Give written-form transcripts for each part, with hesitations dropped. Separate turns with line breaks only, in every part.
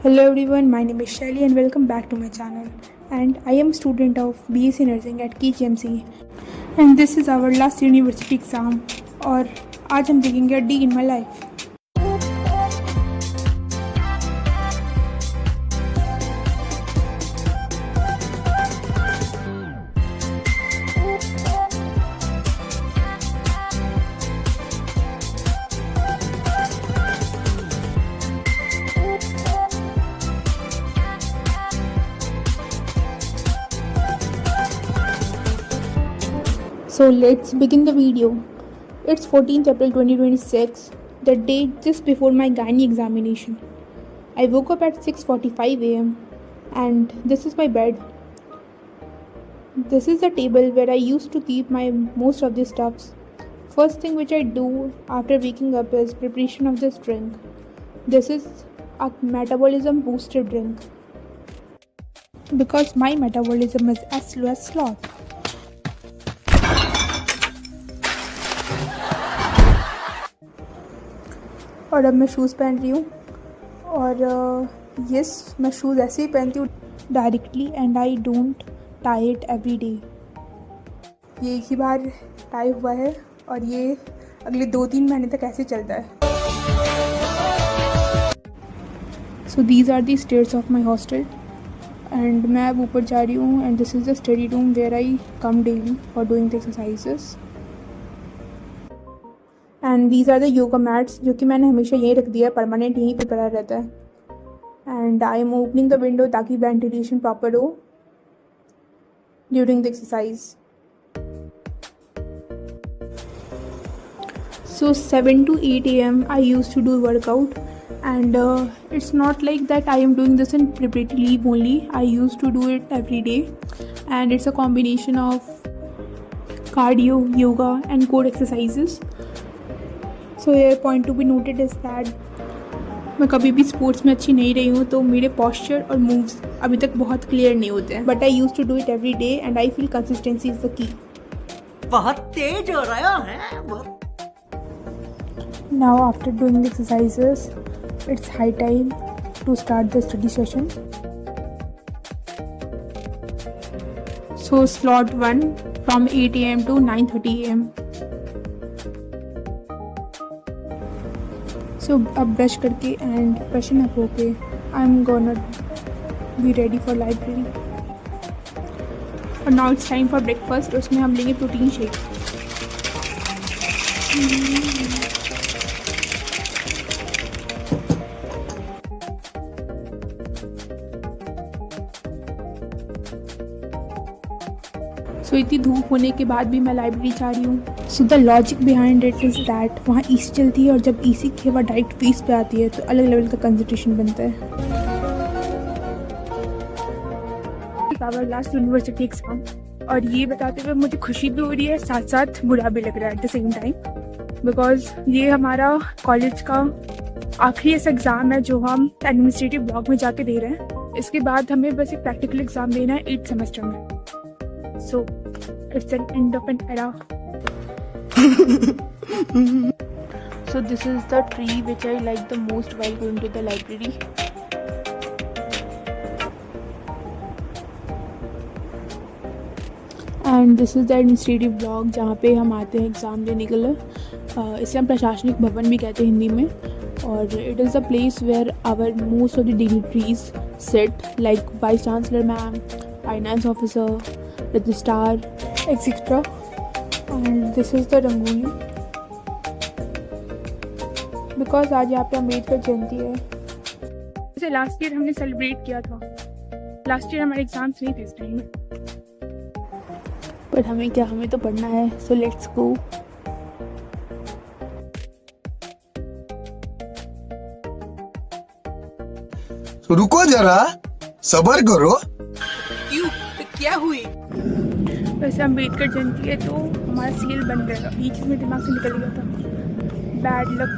Hello everyone, my name is Shelly and welcome back to my channel. And I am a student of BSc Nursing at KGMC. And this is our last university exam. और आज हम देखेंगे a day in my life. So let's begin the video. It's 14th April 2026, the day just before my gynae examination. I woke up at 6:45 am and this is my bed. This is the table where I used to keep my most of the stuffs. First thing which I do after waking up is preparation of this drink. This is a metabolism booster drink because my metabolism is as slow as sloth. और अब मैं shoes पहन रही हूँ और yes मैं shoes ऐसे ही पहनती हूँ directly and I don't tie it every day. ये एक ही बार टाई हुआ है और ये अगले 2-3 महीने तक ऐसे चलता है। So these are the stairs of my hostel and मैं अब ऊपर जा रही हूँ and this is the study room where I come daily for doing the exercises. And these are the yoga mats जो कि मैंने हमेशा यहीं रख दिया है, परमानेंट यहीं पे पड़ा रहता है। And I am opening the window ताकि वेंटिलेशन प्रॉपर हो during the exercise. So 7 to 8 am I used to do workout and it's not like that I am doing this in preparatory leave only. I used to do it every day and it's a combination of cardio, yoga and core exercises. सो ये point to be noted is that मैं कभी भी sports में अच्छी नहीं रही हूँ तो मेरे पॉस्चर और मूव्स अभी तक बहुत क्लियर नहीं होते हैं, but I use to do it every day and I feel consistency is the key.
बहुत तेज हो रहा है।
Now after doing the exercises it's high time to start the study session. So slot 1 from 8 am to 9:30 am। So अब brush करके and freshen up होके I am gonna be ready for library. और now it's time for breakfast. उसमें हम लेंगे protein shake. सो इतनी धूप होने के बाद भी मैं लाइब्रेरी जा रही हूँ। So the logic behind it is that वहाँ ईसी चलती है और जब ईसी की हवा डायरेक्ट फेस पे आती है तो अलग लेवल का कंसंट्रेशन बनता है। आवर लास्ट यूनिवर्सिटी एग्जाम और ये बताते हुए मुझे खुशी भी हो रही है, साथ साथ बुरा भी लग रहा है at the same time, because ये हमारा कॉलेज का आखिरी ऐसा एग्ज़ाम है जो हम एडमिनिस्ट्रेटिव ब्लॉक में जाके दे रहे हैं। इसके बाद हमें बस एक प्रैक्टिकल एग्ज़ाम देना है 8th सेमेस्टर में। So it's an end of an era. So this is the tree which I like the most while going to the library. And this is the administrative block जहाँ पे हम आते हैं exam देने के लिए। इसे हम प्रशासनिक भवन भी कहते हैं हिंदी में। और it is the place where our most of the dignitaries sit, like Vice Chancellor ma'am, Finance Officer, registrar, etc. And this is the rangoli because आज यहाँ पे अम्बेडकर जयंती है। जैसे लास्ट ईयर हमने सेलिब्रेट किया था। लास्ट ईयर हमारे एग्जाम्स नहीं थे इस टाइम में, पर हमें क्या, हमें तो पढ़ना है। So let's go.
रुको जरा, सब्र करो।
क्यों, क्या हुई?
वैसे अम्बेडकर जयंती है तो हमारा सील बन जाएगा, ये चीज़ मेरे दिमाग से निकल गया था। Bad luck.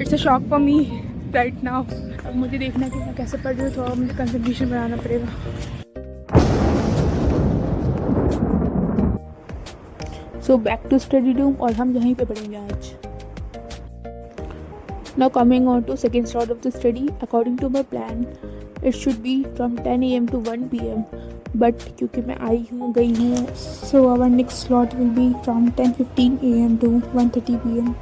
It's a shock for me right now. अब मुझे देखना कि मैं कैसे पढ़ रही हूँ, तो मुझे कंसंट्रेशन बनाना पड़ेगा। So back to study room और हम यहीं पे पढ़ेंगे आज। Now coming on to second slot of the study, according to my plan, it should be from 10 a.m. to 1 p.m. But क्योंकि मैं आई हूँ गई हूँ, so our next slot will be from 10:15 a.m. to 1:30 p.m.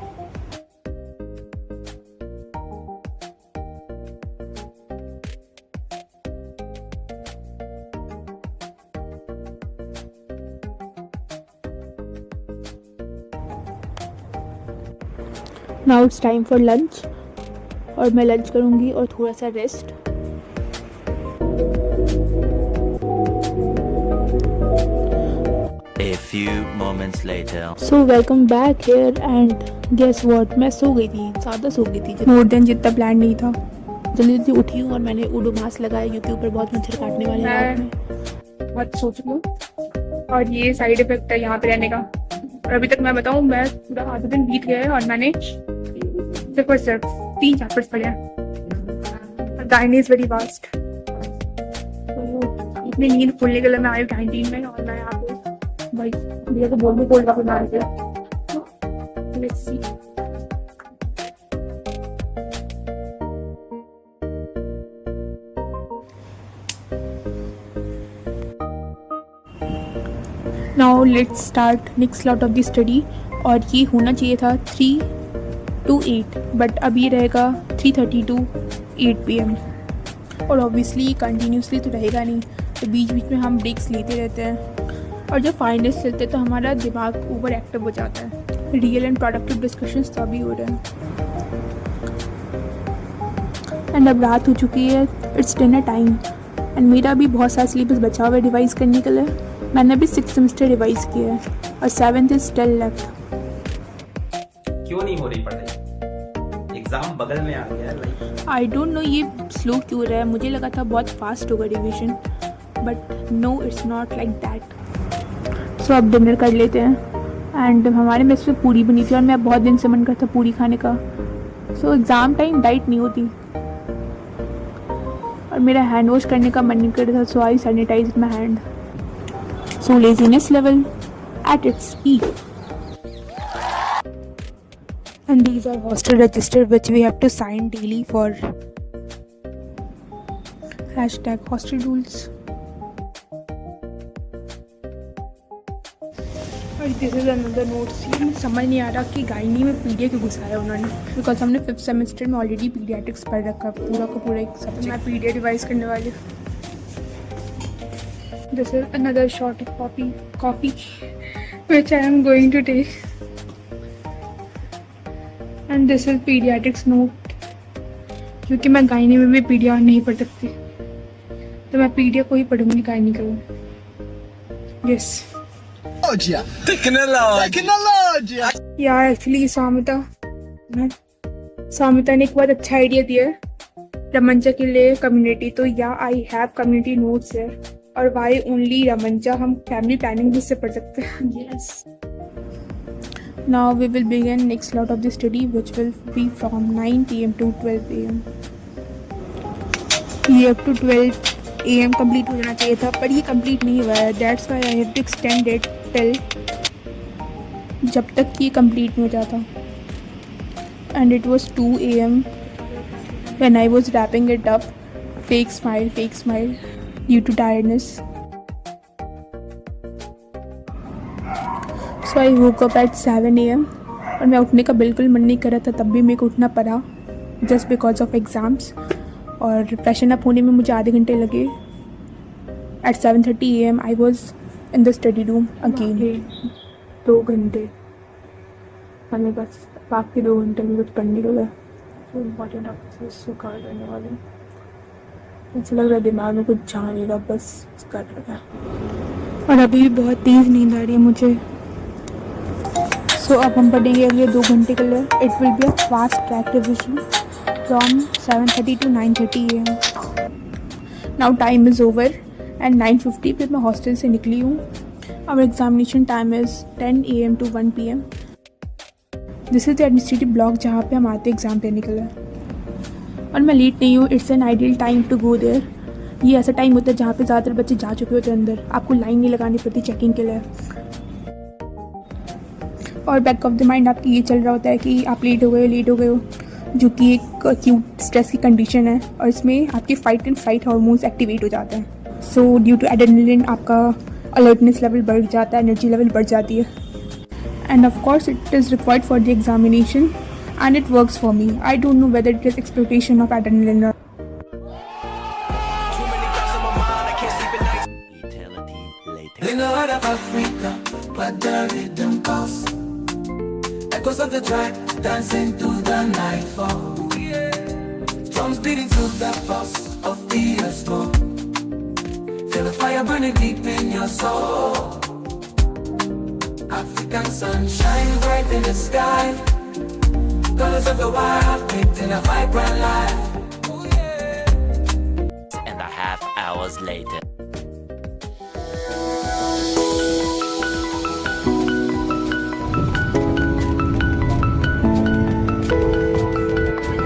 Now it's time for lunch, और मैं lunch करूँगी और थोड़ा सा rest.
A few moments later.
So welcome back here and guess what, मैं सो गई थी, ज़्यादा सो गई थी, मोर देन जितना प्लान नहीं था. जल्दी जल्दी उठी हूँ और मैंने उडो मास्क लगाया क्योंकि ऊपर बहुत मच्छर काटने वाले हैं रात में.
बहुत सो चुकी हूँ और ये साइड इफेक्ट है यहाँ पे रहने का. और अभी तक मैं बताऊँ, मैं पूरा आधा दिन बीत गया है और मैंने सिर्फ और सिर्फ 3 चैप्टर्स पढ़े हैं. Gynae is very vast. इतनी नींद खुलने के लिए मैं आई कैंटीन में और मैं यहाँ पे भाई भैया को बोल भी कोल्ड कॉफी बना रही है. Let's see.
Now let's start next slot of the study, और ये होना चाहिए था 3 to 8, बट अब ये रहेगा 3:30 to 8 p.m. और ऑब्वियसली कंटिन्यूसली तो रहेगा नहीं, तो बीच बीच में हम ब्रेक्स लेते रहते हैं, और जब फाइनल्स चलते हैं तो हमारा दिमाग ओवर एक्टिव हो जाता है. रियल एंड प्रोडक्टिव डिस्कशंस तो अभी हो रहे हैं. एंड अब रात हो चुकी है, इट्स डिनर टाइम, एंड मेरा भी बहुत सारा सिलेबस बचा हुआ है रिवाइज़ करने के लिए. मैंने अभी 6th सेमेस्टर रिवाइज़ किया है और 7th इज स्टिल लेफ्ट.
क्यों नहीं हो रही पढ़ाई? एग्जाम बगल में आ गया है.
आई डोंट नो ये स्लो क्यों रहा है, मुझे लगा था बहुत फास्ट होगा revision, but no it's not like that. So अब डिनर कर लेते हैं. एंड हमारे मेस में पूरी बनी थी और मैं बहुत दिन से मन करता पूरी खाने का. सो एग्ज़ाम टाइम डाइट नहीं होती और मेरा हैंड वॉश करने का मन नहीं कर रहा था, so I sanitise my hand. So laziness level at its peak. And these are hostel register which we have to sign daily for #hostel rules. और दिस इज अनदर नोट्स. ये समझ नहीं आ रहा कि गाइनी में पीडिया क्यों घुसाया उन्होंने, बिकॉज हमने 5th सेमेस्टर में ऑलरेडी पीडियाट्रिक्स पढ़ रखा है, पूरा का पूरा एक सब्जेक्ट. मैं पीडिया रिवाइज करने वाली. This is another shot of coffee which I am going to take, and this is pediatrics note, क्योंकि मैं गायनी में भी पीडिया नहीं पढ़ सकती, तो मैं पीडिया को ही पढ़ूंगी, गायनी को. Yes technology. यार एक्चुअली सामिता ने एक बहुत अच्छा आइडिया दिया है रमंचा के लिए कम्युनिटी. तो या आई हैव कम्युनिटी नोट्स है, और वाई ओनली रमंचा, हम फैमिली प्लानिंग भी से पढ़ सकते हैं. Yes. Now we will begin next slot of the study which will be from 9 p.m. to 12 a.m. ये अप टू 12 a.m. कंप्लीट हो जाना चाहिए था, पर ये कंप्लीट नहीं हुआ है. That's why I have to extend it till जब तक ये कंप्लीट नहीं हो जाता. And it was 2 a.m. when I was wrapping it up. Fake smile due to tiredness. So I woke up at 7 a.m. और मैं उठने का बिल्कुल मन नहीं कर रहा था, तब भी मेरे को उठना पड़ा जस्ट बिकॉज ऑफ एग्ज़ाम्स. और फ्रेशन अप होने में मुझे आधे घंटे लगे. At 7:30 a.m. I was in the study room again. 2 घंटे हमें बस, बाकी 2 घंटे में कुछ पढ़ने को गया. तो इम्पॉर्टेंट आपसे कर देने वाले, ऐसा लग रहा है दिमाग में कुछ जा नहीं रहा, बस कर रहा है. और अभी भी बहुत तेज़ नींद आ रही है मुझे. सो अब हम पढ़ेंगे अगले 2 घंटे के लिए. It will be a fast track revision from 7:30 to 9:30 a.m. Now time is over and 9:50 पे मैं हॉस्टल से निकली हूँ. Our examination time is 10 a.m. to 1 p.m. This is the administrative block जहाँ पे हम आते हैं एग्ज़ाम देने के लिए. और मैं लेट नहीं हूँ. It's an ideal time to go there. ये ऐसा टाइम होता है जहाँ पे ज़्यादातर बच्चे जा चुके होते हैं अंदर, आपको लाइन नहीं लगानी पड़ती चेकिंग के लिए. और बैक ऑफ द माइंड आपकी ये चल रहा होता है कि आप लेट हो गए हो. जो कि एक acute स्ट्रेस की कंडीशन है और इसमें आपके fight and flight hormones activate हो जाते हैं। सो ड्यू टू एड्रेनलिन आपका अलर्टनेस लेवल बढ़ जाता है, एनर्जी लेवल बढ़ जाती है। End of course it is required for the examination and it works for me. I don't know whether it is exploitation of adrenaline.
Eternity later.
In the heart of Africa, where the rhythm calls, echoes of the tribe dancing to the nightfall. Drums beating to the pulse of the earth's glow. Feel the fire burning deep in your soul. African sunshine bright in the sky, colors of the wild paint in a vibrant life.
And a half hours later.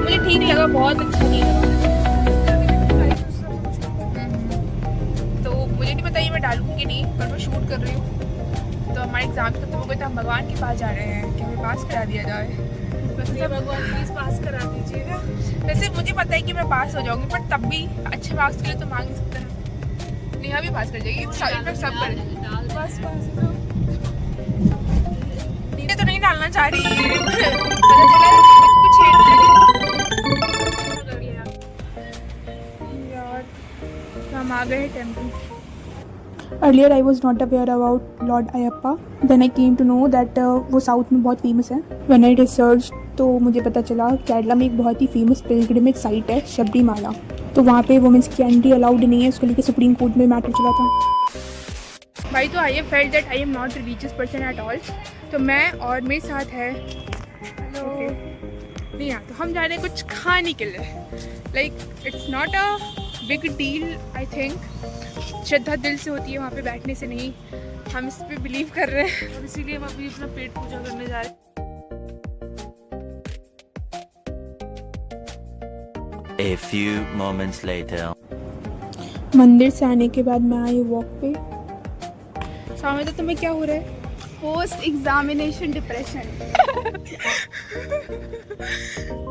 मुझे ठीक लगा, बहुत अच्छा नहीं लगा। तो मुझे नहीं पता ये मैं डालूंगी नहीं, पर मैं शूट कर रही हूँ। तो हमारे एग्जाम खत्म हो गए तो हम भगवान के पास जा रहे हैं कि हमें पास करा दिया जाए। वैसे भगवान प्लीज पास करा दीजिएगा। वैसे मुझे पता है कि मैं पास हो जाऊंगी, पर तब भी अच्छे मार्क्स के लिए तो मांग सकते हैं। नेहा भी पास कर जाएगी, सब कर पास। नीचे तो नहीं डालना चाह रही कुछ यार। हम आ गए temple.
Earlier I was not aware about Lord Ayappa. Then I came to know that वो साउथ में बहुत फेमस है। When I researched तो मुझे पता चला केरला में एक बहुत ही फेमस पिलग्रिमेज साइट है शबरीमाला। तो वहाँ पे वुमेंस की एंट्री अलाउड नहीं है, उसको लेकर सुप्रीम कोर्ट में मैटर चला था।
भाई तो I have felt that I am not religious person at all. तो मैं और मेरे साथ है हेलो नहीं यार, तो हम जा रहे हैं कुछ खाने के लिए। Like it's not a big deal I think. श्रद्धा दिल से होती है, वहाँ पे बैठने से नहीं। हम इस पे बिलीव कर रहे हैं और इसीलिए हम अभी अपना पेट पूजा करने जा रहे हैं।
A few moments later.
मंदिर से आने के बाद मैं आई वॉक पे।
सामने तो तुम्हें क्या हो रहा है?
Post examination depression.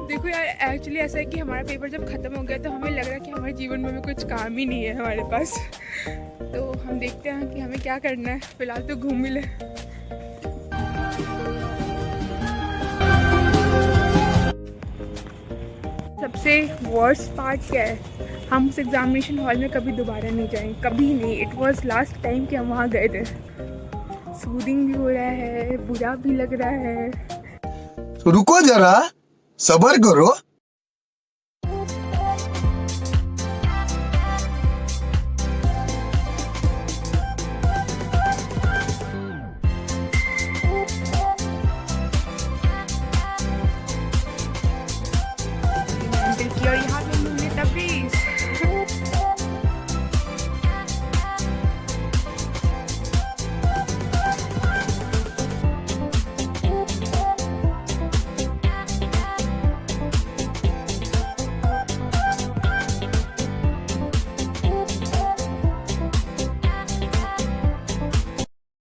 देखो यार, एक्चुअली ऐसा है कि हमारा पेपर जब ख़त्म हो गया तो हमें लग रहा है कि हमारे जीवन में भी कुछ काम ही नहीं है हमारे पास। तो हम देखते हैं कि हमें क्या करना है। फिलहाल तो घूम ही ले। सबसे वर्स्ट पार्ट क्या है, हम उस एग्जामिनेशन हॉल में कभी दोबारा नहीं जाएंगे, कभी नहीं। इट वाज लास्ट टाइम कि हम वहाँ गए थे। सूदिंग भी हो रहा है, बुरा भी लग रहा है।
तो रुको जरा, सबर करो।